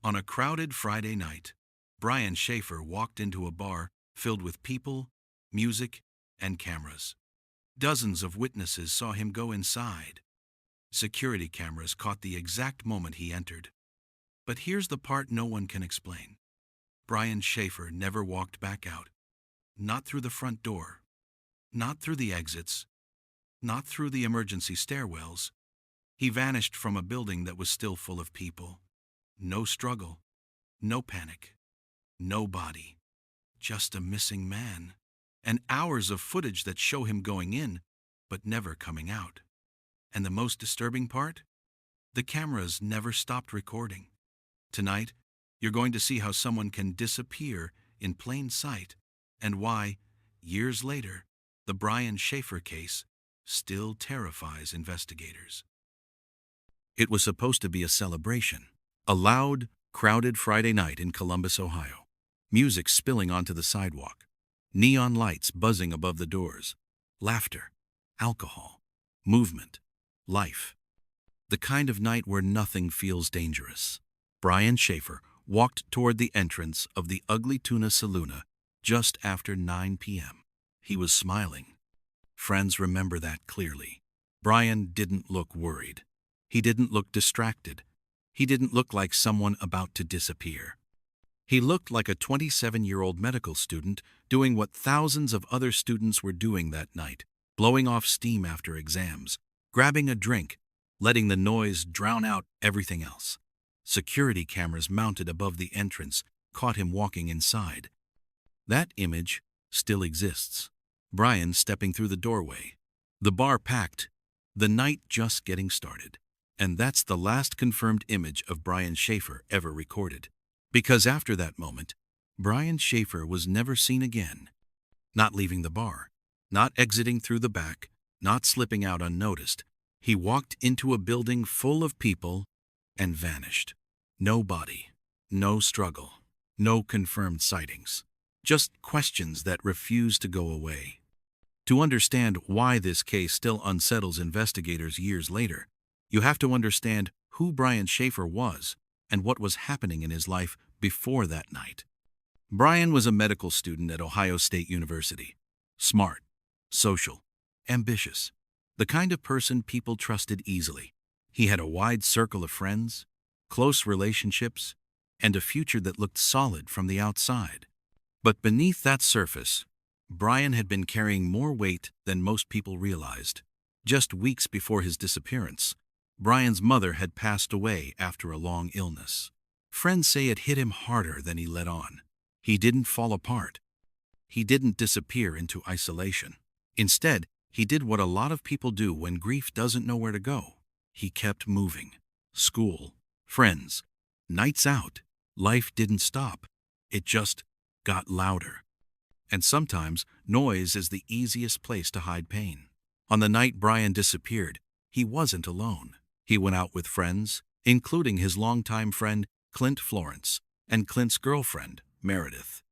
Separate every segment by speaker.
Speaker 1: On a crowded Friday night, Brian Shaffer walked into a bar filled with people, music, and cameras. Dozens of witnesses saw him go inside. Security cameras caught the exact moment he entered. But here's the part no one can explain. Brian Shaffer never walked back out. Not through the front door. Not through the exits. Not through the emergency stairwells. He vanished from a building that was still full of people. No struggle. No panic. No body. Just a missing man. And hours of footage that show him going in, but never coming out. And the most disturbing part? The cameras never stopped recording. Tonight, you're going to see how someone can disappear in plain sight and why, years later, the Brian Shaffer case still terrifies investigators. It was supposed to be a celebration. A loud, crowded Friday night in Columbus, Ohio. Music spilling onto the sidewalk. Neon lights buzzing above the doors. Laughter. Alcohol. Movement. Life. The kind of night where nothing feels dangerous. Brian Shaffer walked toward the entrance of the Ugly Tuna Saloona just after 9 p.m. He was smiling. Friends remember that clearly. Brian didn't look worried. He didn't look distracted. He didn't look like someone about to disappear. He looked like a 27-year-old medical student doing what thousands of other students were doing that night, blowing off steam after exams, grabbing a drink, letting the noise drown out everything else. Security cameras mounted above the entrance caught him walking inside. That image still exists. Brian stepping through the doorway. The bar packed. The night just getting started. And that's the last confirmed image of Brian Shaffer ever recorded. Because after that moment, Brian Shaffer was never seen again. Not leaving the bar, not exiting through the back, not slipping out unnoticed. He walked into a building full of people and vanished. No body, no struggle, no confirmed sightings. Just questions that refuse to go away. To understand why this case still unsettles investigators years later, you have to understand who Brian Shaffer was and what was happening in his life before that night. Brian was a medical student at Ohio State University. Smart, social, ambitious. The kind of person people trusted easily. He had a wide circle of friends, close relationships, and a future that looked solid from the outside. But beneath that surface, Brian had been carrying more weight than most people realized. Just weeks before his disappearance, Brian's mother had passed away after a long illness. Friends say it hit him harder than he let on. He didn't fall apart. He didn't disappear into isolation. Instead, he did what a lot of people do when grief doesn't know where to go. He kept moving. School, friends, nights out. Life didn't stop. It just got louder. And sometimes, noise is the easiest place to hide pain. On the night Brian disappeared, he wasn't alone. He went out with friends, including his longtime friend Clint Florence and Clint's girlfriend, Meredith.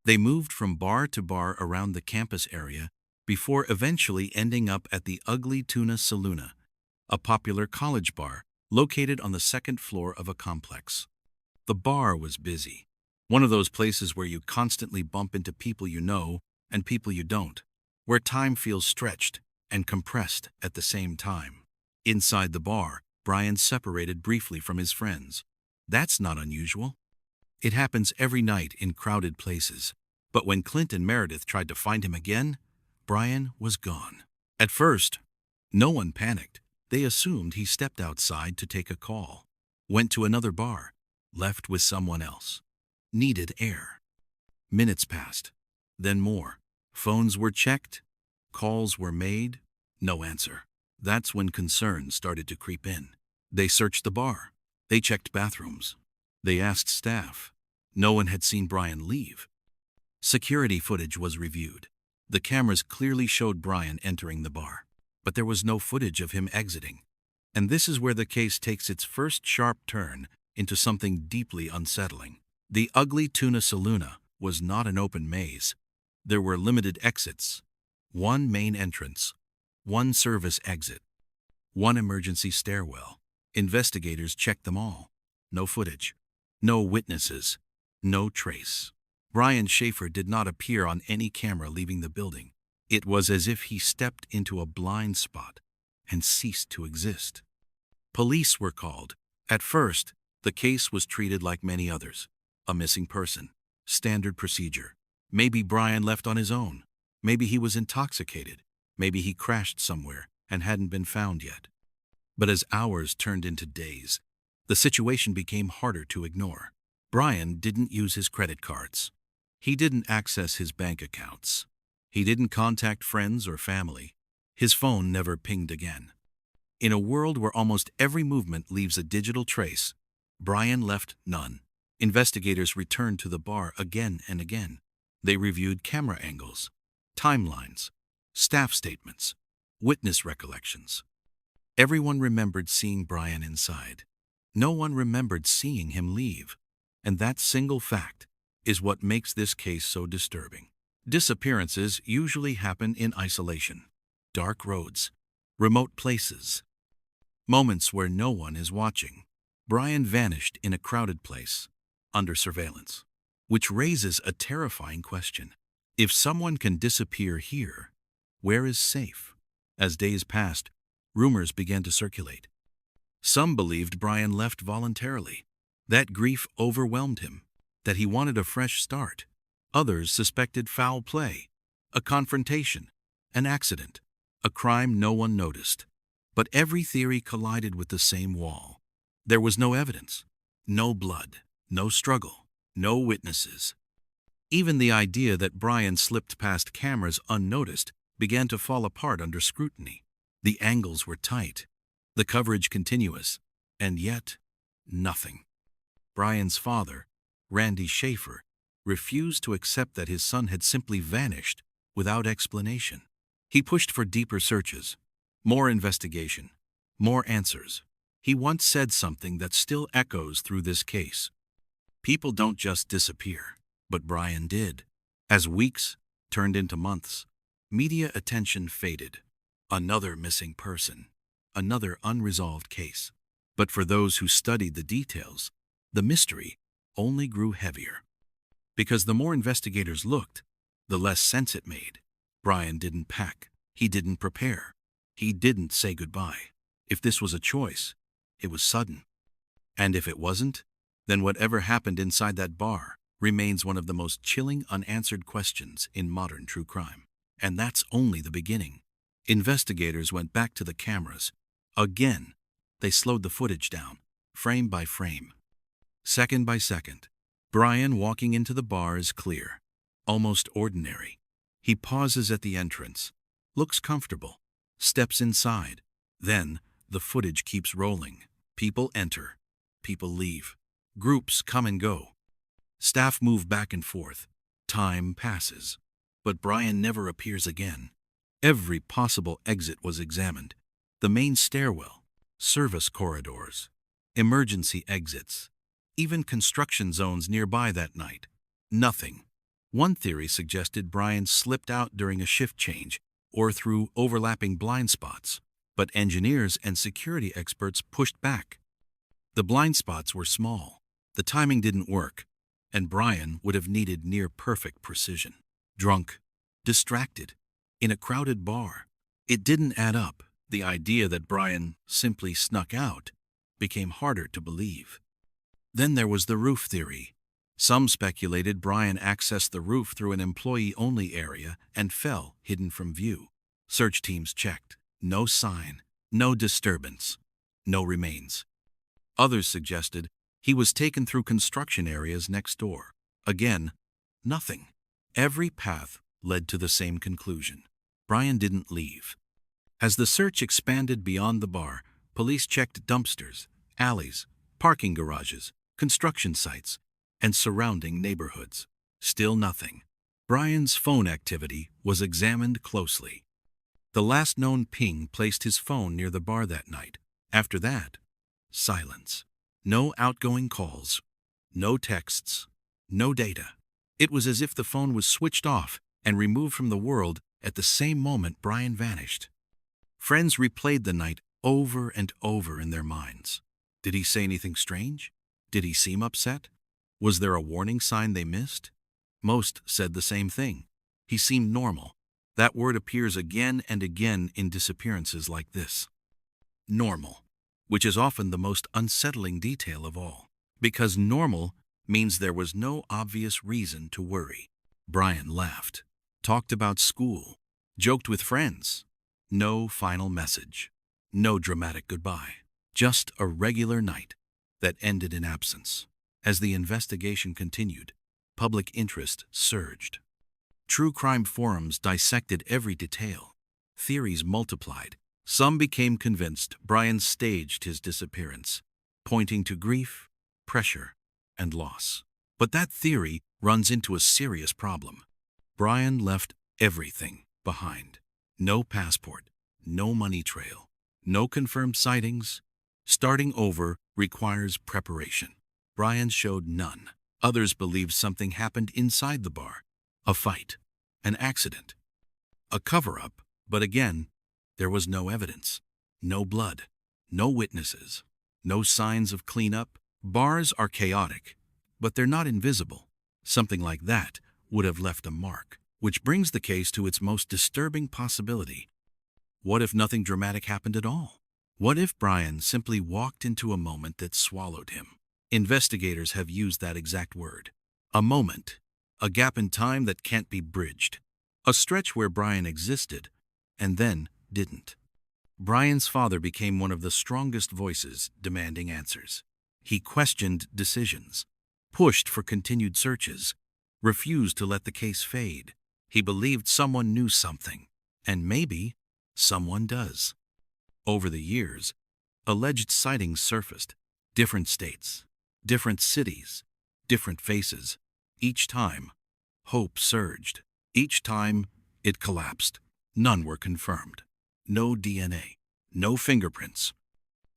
Speaker 1: They moved from bar to bar around the campus area before eventually ending up at the Ugly Tuna Saloona, a popular college bar located on the second floor of a complex. The bar was busy, one of those places where you constantly bump into people you know and people you don't, where time feels stretched and compressed at the same time. Inside the bar, Brian separated briefly from his friends. That's not unusual. It happens every night in crowded places. But when Clint and Meredith tried to find him again, Brian was gone. At first, no one panicked. They assumed he stepped outside to take a call, went to another bar, left with someone else. Needed air. Minutes passed, then more. Phones were checked, calls were made, no answer. That's when concerns started to creep in. They searched the bar. They checked bathrooms. They asked staff. No one had seen Brian leave. Security footage was reviewed. The cameras clearly showed Brian entering the bar, but there was no footage of him exiting. And this is where the case takes its first sharp turn into something deeply unsettling. The Ugly Tuna Saloona was not an open maze. There were limited exits, one main entrance, one service exit, one emergency stairwell. Investigators checked them all. No footage. No witnesses. No trace. Brian Shaffer did not appear on any camera leaving the building. It was as if he stepped into a blind spot and ceased to exist. Police were called. At first, the case was treated like many others. A missing person. Standard procedure. Maybe Brian left on his own. Maybe he was intoxicated. Maybe he crashed somewhere and hadn't been found yet. But as hours turned into days, the situation became harder to ignore. Brian didn't use his credit cards. He didn't access his bank accounts. He didn't contact friends or family. His phone never pinged again. In a world where almost every movement leaves a digital trace, Brian left none. Investigators returned to the bar again and again. They reviewed camera angles, timelines, staff statements, witness recollections. Everyone remembered seeing Brian inside. No one remembered seeing him leave. And that single fact is what makes this case so disturbing. Disappearances usually happen in isolation. Dark roads, remote places, moments where no one is watching. Brian vanished in a crowded place, under surveillance, which raises a terrifying question. If someone can disappear here, where is safe? As days passed, rumors began to circulate. Some believed Brian left voluntarily, that grief overwhelmed him, that he wanted a fresh start. Others suspected foul play, a confrontation, an accident, a crime no one noticed. But every theory collided with the same wall. There was no evidence, no blood, no struggle, no witnesses. Even the idea that Brian slipped past cameras unnoticed began to fall apart under scrutiny. The angles were tight, the coverage continuous, and yet nothing. Brian's father, Randy Shaffer, refused to accept that his son had simply vanished without explanation. He pushed for deeper searches, more investigation, more answers. He once said something that still echoes through this case. People don't just disappear, but Brian did. As weeks turned into months, media attention faded. Another missing person, another unresolved case. But for those who studied the details, the mystery only grew heavier. Because the more investigators looked, the less sense it made. Brian didn't pack. He didn't prepare. He didn't say goodbye. If this was a choice, it was sudden. And if it wasn't, then whatever happened inside that bar remains one of the most chilling unanswered questions in modern true crime. And that's only the beginning. Investigators went back to the cameras. Again, they slowed the footage down, frame by frame, second by second. Brian walking into the bar is clear, almost ordinary. He pauses at the entrance, looks comfortable, steps inside. Then, the footage keeps rolling. People enter, people leave. Groups come and go. Staff move back and forth. Time passes. But Brian never appears again. Every possible exit was examined. The main stairwell, service corridors, emergency exits, even construction zones nearby that night. Nothing. One theory suggested Brian slipped out during a shift change or through overlapping blind spots, but engineers and security experts pushed back. The blind spots were small, the timing didn't work, and Brian would have needed near-perfect precision. Drunk, distracted, in a crowded bar. It didn't add up. The idea that Brian simply snuck out became harder to believe. Then there was the roof theory. Some speculated Brian accessed the roof through an employee-only area and fell, hidden from view. Search teams checked. No sign, no disturbance, no remains. Others suggested he was taken through construction areas next door. Again, nothing. Every path led to the same conclusion. Brian didn't leave. As the search expanded beyond the bar, police checked dumpsters, alleys, parking garages, construction sites, and surrounding neighborhoods. Still nothing. Brian's phone activity was examined closely. The last known ping placed his phone near the bar that night. After that, silence. No outgoing calls, no texts, no data. It was as if the phone was switched off and removed from the world at the same moment Brian vanished. Friends replayed the night over and over in their minds. Did he say anything strange? Did he seem upset? Was there a warning sign they missed? Most said the same thing. He seemed normal. That word appears again and again in disappearances like this. Normal, which is often the most unsettling detail of all. Because normal means there was no obvious reason to worry. Brian laughed, talked about school, joked with friends. No final message. No dramatic goodbye. Just a regular night that ended in absence. As the investigation continued, public interest surged. True crime forums dissected every detail. Theories multiplied. Some became convinced Brian staged his disappearance, pointing to grief, pressure, and loss. But that theory runs into a serious problem. Brian left everything behind. No passport, no money trail, no confirmed sightings. Starting over requires preparation. Brian showed none. Others believed something happened inside the bar. A fight, an accident, a cover-up. But again, there was no evidence, no blood, no witnesses, no signs of cleanup. Bars are chaotic, but they're not invisible. Something like that would have left a mark, which brings the case to its most disturbing possibility. What if nothing dramatic happened at all? What if Brian simply walked into a moment that swallowed him? Investigators have used that exact word. A moment, a gap in time that can't be bridged. A stretch where Brian existed, and then didn't. Brian's father became one of the strongest voices demanding answers. He questioned decisions, pushed for continued searches, refused to let the case fade. He believed someone knew something, and maybe someone does. Over the years, alleged sightings surfaced. Different states, different cities, different faces. Each time, hope surged. Each time, it collapsed. None were confirmed. No DNA, no fingerprints,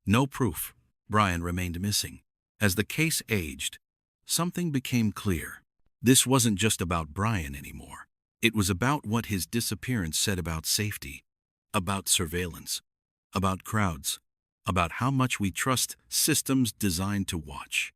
Speaker 1: no proof. Brian remained missing. As the case aged, something became clear. This wasn't just about Brian anymore. It was about what his disappearance said about safety, about surveillance, about crowds, about how much we trust systems designed to watch.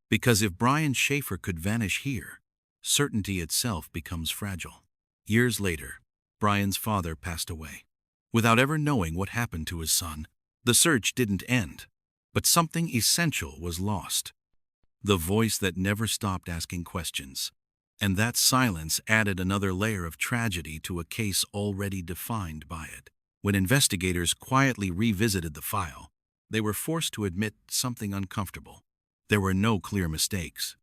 Speaker 1: Because if Brian Shaffer could vanish here, certainty itself becomes fragile. Years later, Brian's father passed away. Without ever knowing what happened to his son, the search didn't end, but something essential was lost. The voice that never stopped asking questions. And that silence added another layer of tragedy to a case already defined by it. When investigators quietly revisited the file, they were forced to admit something uncomfortable. There were no clear mistakes,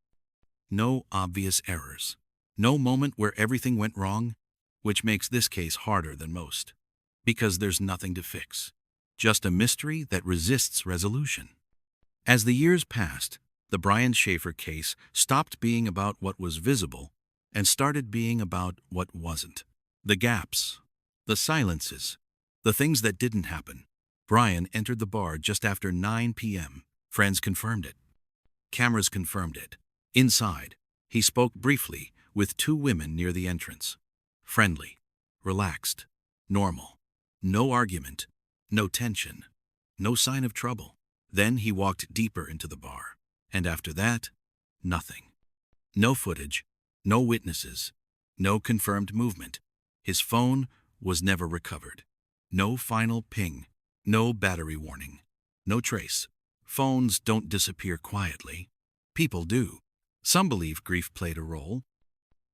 Speaker 1: no obvious errors, no moment where everything went wrong, which makes this case harder than most. Because there's nothing to fix, just a mystery that resists resolution. As the years passed, the Brian Shaffer case stopped being about what was visible and started being about what wasn't. The gaps, the silences, the things that didn't happen. Brian entered the bar just after 9 p.m. Friends confirmed it. Cameras confirmed it. Inside, he spoke briefly with two women near the entrance. Friendly, relaxed, normal. No argument, no tension, no sign of trouble. Then he walked deeper into the bar. And after that, nothing. No footage, no witnesses, no confirmed movement. His phone was never recovered. No final ping, no battery warning, no trace. Phones don't disappear quietly. People do. Some believe grief played a role.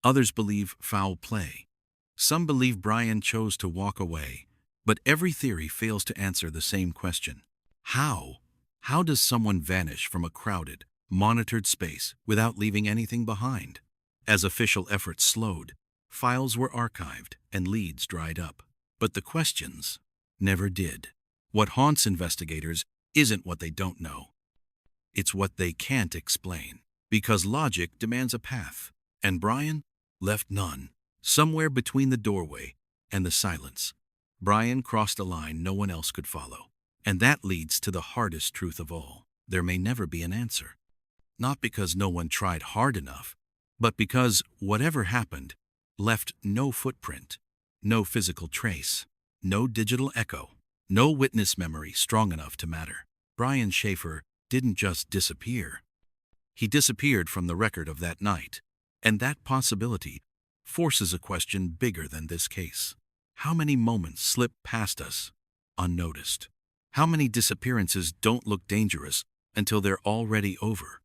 Speaker 1: Others believe foul play. Some believe Brian chose to walk away. But every theory fails to answer the same question. How? How does someone vanish from a crowded, monitored space without leaving anything behind? As official efforts slowed, files were archived and leads dried up. But the questions never did. What haunts investigators isn't what they don't know. It's what they can't explain. Because logic demands a path, and Brian left none. Somewhere between the doorway and the silence, Brian crossed a line no one else could follow. And that leads to the hardest truth of all. There may never be an answer. Not because no one tried hard enough, but because whatever happened left no footprint, no physical trace, no digital echo, no witness memory strong enough to matter. Brian Shaffer didn't just disappear. He disappeared from the record of that night, and that possibility forces a question bigger than this case. How many moments slip past us unnoticed? How many disappearances don't look dangerous until they're already over?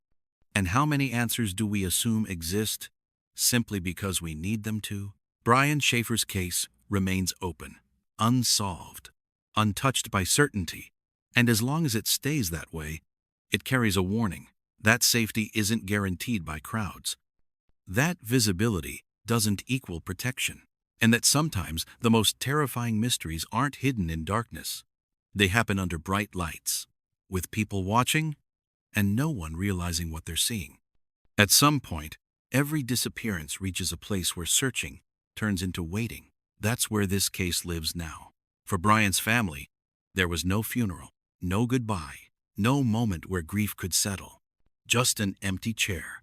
Speaker 1: And how many answers do we assume exist simply because we need them to? Brian Shaffer's case remains open, unsolved, untouched by certainty, and as long as it stays that way, it carries a warning that safety isn't guaranteed by crowds, that visibility doesn't equal protection, and that sometimes the most terrifying mysteries aren't hidden in darkness. They happen under bright lights, with people watching and no one realizing what they're seeing. At some point, every disappearance reaches a place where searching turns into waiting. That's where this case lives now. For Brian's family, there was no funeral, no goodbye, no moment where grief could settle. Just an empty chair,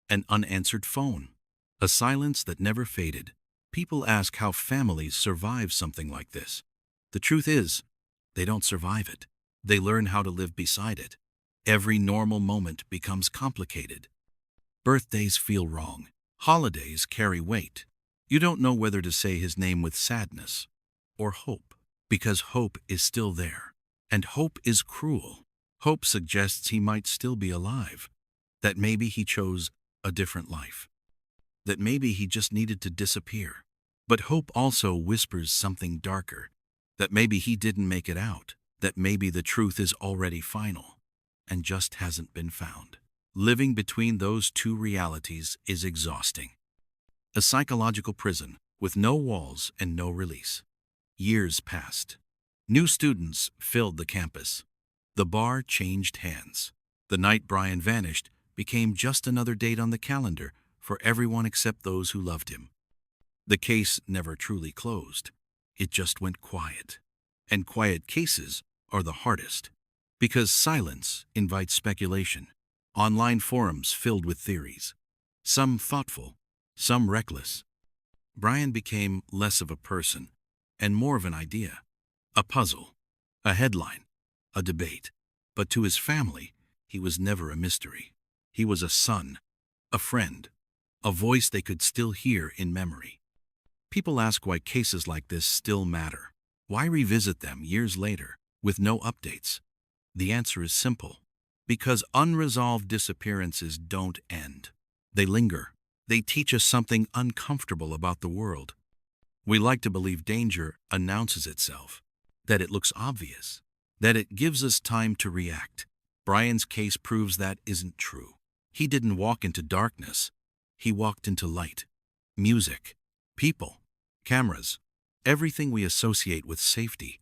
Speaker 1: an unanswered phone, a silence that never faded. People ask how families survive something like this. The truth is, they don't survive it. They learn how to live beside it. Every normal moment becomes complicated. Birthdays feel wrong. Holidays carry weight. You don't know whether to say his name with sadness or hope, because hope is still there. And hope is cruel. Hope suggests he might still be alive, that maybe he chose a different life, that maybe he just needed to disappear. But hope also whispers something darker, that maybe he didn't make it out, that maybe the truth is already final and just hasn't been found. Living between those two realities is exhausting. A psychological prison with no walls and no release. Years passed. New students filled the campus. The bar changed hands. The night Brian vanished became just another date on the calendar for everyone except those who loved him. The case never truly closed. It just went quiet. And quiet cases are the hardest, because silence invites speculation. Online forums filled with theories, some thoughtful, some reckless. Brian became less of a person and more of an idea, a puzzle, a headline, a debate. But to his family, he was never a mystery. He was a son, a friend, a voice they could still hear in memory. People ask why cases like this still matter. Why revisit them years later with no updates? The answer is simple. Because unresolved disappearances don't end. They linger. They teach us something uncomfortable about the world. We like to believe danger announces itself, that it looks obvious, that it gives us time to react. Brian's case proves that isn't true. He didn't walk into darkness. He walked into light. Music, people, cameras, everything we associate with safety.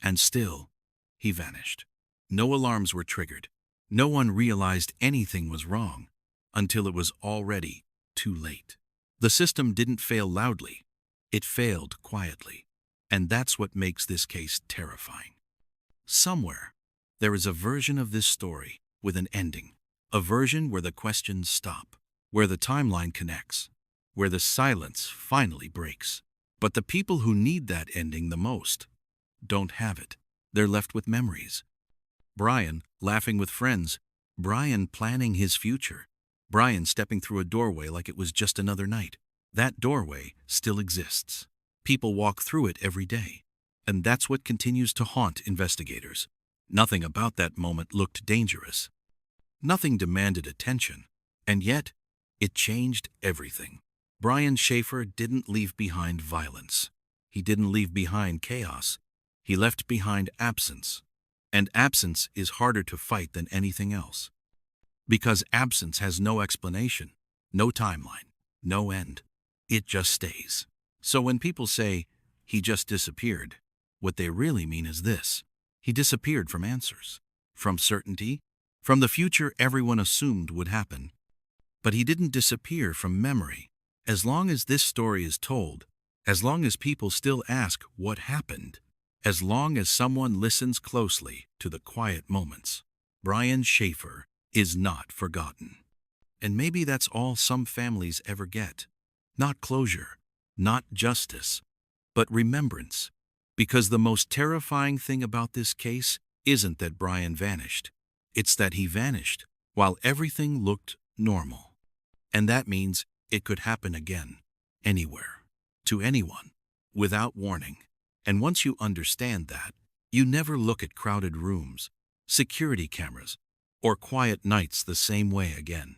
Speaker 1: And still, he vanished. No alarms were triggered. No one realized anything was wrong until it was already too late. The system didn't fail loudly. It failed quietly. And that's what makes this case terrifying. Somewhere, there is a version of this story with an ending. A version where the questions stop, where the timeline connects, where the silence finally breaks. But the people who need that ending the most don't have it. They're left with memories. Brian laughing with friends. Brian planning his future. Brian stepping through a doorway like it was just another night. That doorway still exists. People walk through it every day. And that's what continues to haunt investigators. Nothing about that moment looked dangerous. Nothing demanded attention. And yet, it changed everything. Brian Shaffer didn't leave behind violence. He didn't leave behind chaos. He left behind absence. And absence is harder to fight than anything else. Because absence has no explanation, no timeline, no end. It just stays. So when people say, he just disappeared, what they really mean is this. He disappeared from answers, from certainty, from the future everyone assumed would happen. But he didn't disappear from memory. As long as this story is told, as long as people still ask what happened, as long as someone listens closely to the quiet moments, Brian Shaffer is not forgotten. And maybe that's all some families ever get. Not closure, not justice, but remembrance. Because the most terrifying thing about this case isn't that Brian vanished. It's that he vanished while everything looked normal. And that means it could happen again, anywhere, to anyone, without warning. And once you understand that, you never look at crowded rooms, security cameras, or quiet nights the same way again.